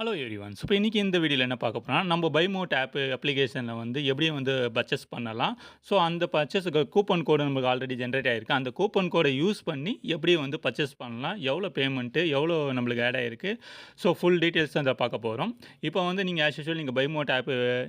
Hello everyone. So இப்போ இன்னைக்கு இந்த வீடியோல என்ன பார்க்க போறோம்னா, நம்ம பைமோட் அப்ளிகேஷன்ல வந்து எப்படி வந்து பர்ச்சேஸ் பண்ணலாம். ஸோ அந்த பர்ச்சேஸ்க்கு கூப்பன் கோடு நமக்கு ஆல்ரெடி ஜெனரேட் ஆயிருக்கு. அந்த கூப்பன் கோட யூஸ் பண்ணி எப்படி வந்து பர்ச்சேஸ் பண்ணலாம்? எவ்வளோ பேமெண்ட்டு? எவ்வளோ நம்மளுக்கு ஆட் ஆயிருக்கு? ஸோ ஃபுல் டீட்டெயில்ஸ் தான் இத பார்க்க போறோம். இப்போ வந்து நீங்க ஆஸ் யூசுவல் நீங்க பைமோட்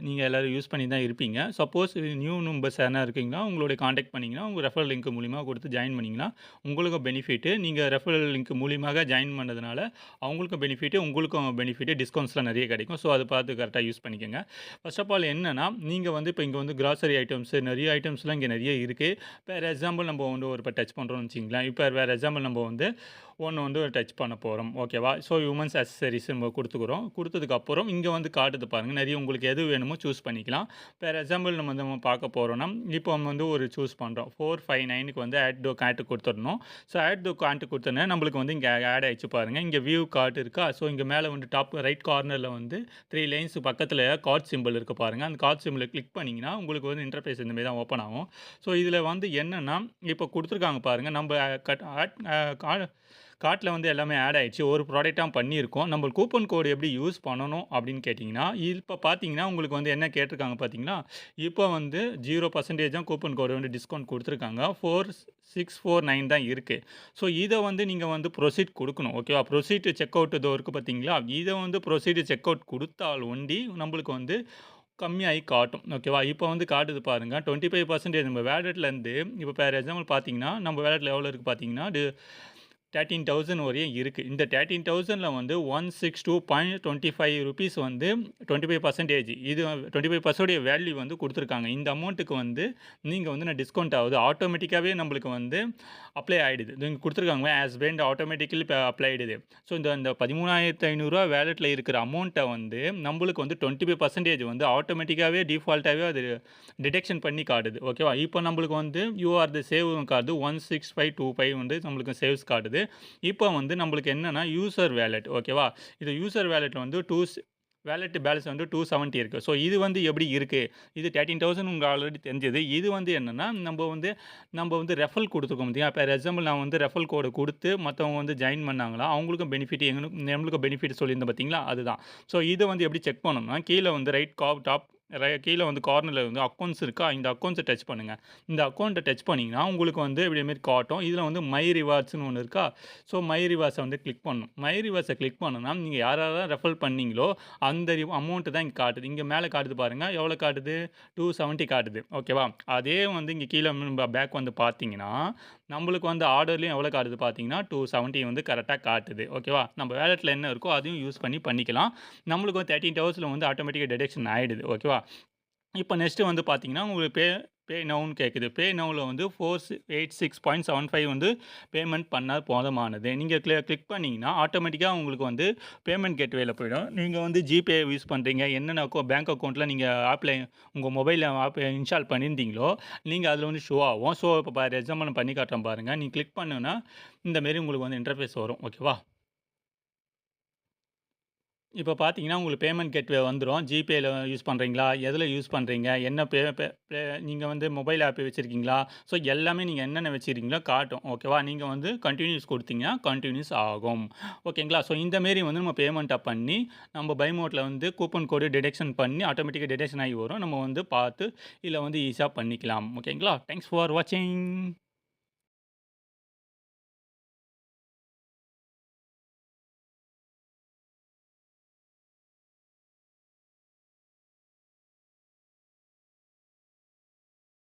நீங்க எல்லாரும் யூஸ் பண்ணி தான் இருப்பீங்க. சப்போஸ் நியூ மெம்பர்ஸ் யாருனா இருக்கீங்கன்னா, உங்களுடைய கான்டாக்ட் பண்ணீங்கன்னா, உங்க ரெஃபரல் லிங்க் மூலியமா குடுத்து ஜாயின் பண்ணீங்கன்னா, உங்களுக்கும் பெனிஃபிட்டு. நீங்க ரெஃபரல் லிங்க் மூலியமாக ஜாயின் பண்ணதுனால, அவங்களுக்கும் பெனிஃபிட்டு, உங்களுக்கும் பெனிஃபிட்டு. டிஸ்கவுண்ட்ஸ்லாம் நிறைய கிடைக்கும். ஸோ அதை பார்த்து கரெக்டாக யூஸ் பண்ணிக்கோங்க. ஃபர்ஸ்ட் ஆஃப் ஆல் என்னன்னா, நீங்கள் வந்து இப்போ இங்கே வந்து கிராசரி ஐட்டம்ஸு நிறைய ஐட்டம்ஸ்லாம் இங்கே நிறைய இருக்குது. வேறு எக்ஸாம்பிள் நம்ம வந்து ஒரு இப்போ டச் பண்ணுறோம்னு வச்சிங்களேன். இப்போ வேறு எக்ஸாம்பிள் நம்ம வந்து ஒன்று வந்து டச் பண்ண போகிறோம். ஓகேவா? ஸோ ஹியூமன்ஸ் அக்சசரிஸ் நம்ம கொடுத்துக்குறோம். கொடுத்ததுக்கப்புறம் இங்கே வந்து காட்டுது பாருங்கள். நிறைய உங்களுக்கு எது வேணுமோ சூஸ் பண்ணிக்கலாம். வேறு எக்ஸாம்பிள் நம்ம பார்க்க போகிறோம்னா, இப்போ நம்ம வந்து ஒரு சூஸ் பண்ணுறோம். 459க்கு வந்து ஆட் டு கார்ட் கொடுத்துடணும். ஸோ ஆட் டு கார்ட் கொடுத்தோன்னே நம்மளுக்கு வந்து இங்கே ஆட் ஆயிடுச்சு பாருங்கள். இங்கே வியூ கார்ட் இருக்கா? ஸோ இங்கே மேலே வந்து டாப் ரைட் கார்னரில் வந்து 3 லைன்ஸ் பக்கத்தில் கார்ட் சிம்பிள் இருக்குது பாருங்கள். அந்த கார்ட் சிம்பிளை கிளிக் பண்ணிங்கன்னா உங்களுக்கு வந்து இன்டர்ஃபேஸ் இந்த மாதிரி தான் ஓப்பன் ஆகும். ஸோ இதில் வந்து என்னென்னா, இப்போ கொடுத்துருக்காங்க பாருங்கள். நம்ம கார்ட்டில் வந்து எல்லாமே ஆட் ஆயிடுச்சு. ஒரு ப்ராடக்ட்டாக பண்ணியிருக்கோம். நம்ம கூப்பன் கோடு எப்படி யூஸ் பண்ணணும் அப்படின்னு கேட்டிங்கன்னா, இப்போ பார்த்தீங்கன்னா உங்களுக்கு வந்து என்ன கேட்டிருக்காங்க பார்த்தீங்களா, இப்போ வந்து 0% தான் கூப்பன் கோடு வந்து டிஸ்கவுண்ட் கொடுத்துருக்காங்க. 4649 தான் இருக்குது. ஸோ இதை வந்து நீங்கள் வந்து ப்ரொசீட் கொடுக்கணும். ஓகேவா? ப்ரொசீட் செக் அவுட் இதோ இருக்குது பார்த்தீங்களா, இதை வந்து ப்ரொசீட் செக் அவுட் கொடுத்தால் ஒண்டி நம்மளுக்கு வந்து கம்மியாகி காட்டும். ஓகேவா? இப்போ வந்து காட்டுது பாருங்க. 25% நம்ம வேலட்லேருந்து இப்போ ஃபார் எக்ஸாம்பிள் பார்த்தீங்கன்னா, நம்ம வேலட்ல எவ்வளோ இருக்குது பார்த்தீங்கன்னா, 13,000 வரையும் இருக்குது. இந்த 13,000ல வந்து 162.25 ரூபீஸ் வந்து 25% இது 25% வேல்யூ வந்து கொடுத்துருக்காங்க. இந்த அமௌண்ட்டுக்கு வந்து நீங்கள் வந்து நான் டிஸ்கவுண்ட் ஆகுது. ஆட்டோமேட்டிக்காகவே நம்மளுக்கு வந்து அப்ளை ஆகிடுது. நீங்கள் கொடுத்துருக்காங்க ஆஸ் பெண்ட் ஆட்டோமேட்டிக்கலி இப்போ அப்ளைடுது. ஸோ இந்த 13,500 வேலெட்டில் இருக்கிற அமௌண்ட்டை வந்து நம்மளுக்கு வந்து 25% வந்து ஆட்டோமேட்டிக்காகவே டிஃபால்ட்டாகவே அது டிடெக்ஷன் பண்ணி காட்டுது. ஓகேவா? இப்போ நம்மளுக்கு வந்து you are the save card 16525 வந்து நம்மளுக்கு சேவ்ஸ் காட்டுது. இப்போ வந்து நம்மளுக்கு என்னன்னா யூசர் வேலெட். ஓகேவா? இது யூசர் வேலெட்ல வந்து வேலெட் பேலன்ஸ் வந்து 270 இருக்குது. ஸோ இது வந்து எப்படி இருக்குது? இது 13,000 உங்களுக்கு ஆல்ரெடி தெரிஞ்சது. இது வந்து என்னன்னா, நம்ம வந்து ரெஃபரல் கொடுத்துருக்கோம் பார்த்தீங்களா? ஃபார் எக்ஸாம்பிள் நான் வந்து ரெஃபரல் கோடு கொடுத்து மற்றவங்க வந்து ஜாயின் பண்ணாங்களா, அவங்களுக்கும் பெனிஃபிட் நம்மளுக்கும் பெனிஃபிட் சொல்லியிருந்தேன் பார்த்தீங்களா? அதுதான். ஸோ இதை வந்து எப்படி செக் பண்ணணும்னா, கீழே வந்து டாப் கீழே வந்து கார்னரில் வந்து அக்கவுண்ட்ஸ் இருக்கா, இந்த அக்கவுண்ட்ஸை டச் பண்ணுங்கள். இந்த அக்கௌண்ட்டை டச் பண்ணிங்கன்னா உங்களுக்கு வந்து இப்படி மாரி காட்டும். இதில் வந்து மை ரிவார்ட்ஸ்னு ஒன்று இருக்கா. ஸோ மை ரிவார்ட்ஸை வந்து கிளிக் பண்ணணும். மை ரிவார்ட்ஸை கிளிக் பண்ணணும்னா நீங்கள் யாரெல்லாம் ரெஃபர் பண்ணீங்களோ அந்த அமௌண்ட்டு தான் இங்கே காட்டுது. இங்கே மேலே காட்டுது பாருங்கள். எவ்வளோ காட்டுது? 270 காட்டுது. ஓகேவா? அதே வந்து இங்கே கீழே பேக் வந்து பார்த்தீங்கன்னா, நம்மளுக்கு வந்து ஆர்டர்லேயும் எவ்வளோ காட்டுது பார்த்தீங்கன்னா, 270 வந்து கரெக்டாக காட்டுது. ஓகேவா? நம்ம வேலெட்டில் என்ன இருக்கோ அதையும் யூஸ் பண்ணிக்கலாம். நம்மளுக்கு வந்து 13 ஹவர்ஸில் வந்து ஆட்டோமேட்டிக்காக டிடெக்ஷன் ஆயிடுது. ஓகேவா? இப்போ நெக்ஸ்ட்டு வந்து பார்த்தீங்கன்னா, உங்களுக்கு பே பே நவுன்னு கேட்குது. பே நவுல வந்து 486.75 வந்து பேமெண்ட் பண்ணா போதுமானது. நீங்க கிளிக் பண்ணீங்கன்னா, ஆட்டோமேட்டிக்கா உங்களுக்கு வந்து பேமெண்ட் கேட்வேல போயிடும். நீங்க வந்து ஜிபே யூஸ் பண்றீங்க, என்னென்ன பேங்க் அக்கவுண்ட்ல நீங்க ஆப்ல உங்க மொபைல்ல ஆப் இன்ஸ்டால் பண்ணியிருந்தீங்களோ, நீங்க அதில வந்து ஷோ ஆகும். ஸோ, இப்போ ஃபார் எக்ஸாம்பிள் நான் பண்ணி காட்டுறேன் பாருங்க. நீங்க கிளிக் பண்ணுனா, இந்த மாரி உங்களுக்கு வந்து இன்டர்ஃபேஸ் வரும். ஓகேவா? இப்போ பார்த்தீங்கன்னா, உங்களுக்கு பேமெண்ட் கேட்வே வந்துரும். ஜிபேல யூஸ் பண்ணுறீங்களா? எதில யூஸ் பண்ணுறீங்க? என்ன பே பே பே நீங்க வந்து மொபைல் ஆப் வச்சிருக்கீங்களா? ஸோ எல்லாமே நீங்க என்னென்ன வச்சிருக்கீங்களோ காட்டும். ஓகேவா? நீங்க வந்து கன்டினியூஸ் குடுத்தீங்கன்னா, கன்டினியூஸ் ஆகும். ஓகேங்களா? ஸோ இந்த மாரி வந்து நம்ம பேமெண்ட்ட பண்ணி, நம்ம பை மோட்ல வந்து கூப்பன் கோடு டிடெக்ஷன் பண்ணி, ஆட்டோமேட்டிக்கா டிடெக்ஷன் ஆகி வரும். நம்ம வந்து பார்த்து இதில வந்து ஈஸியா பண்ணிக்கலாம். ஓகேங்களா? தேங்க்ஸ் ஃபார் வாட்சிங்.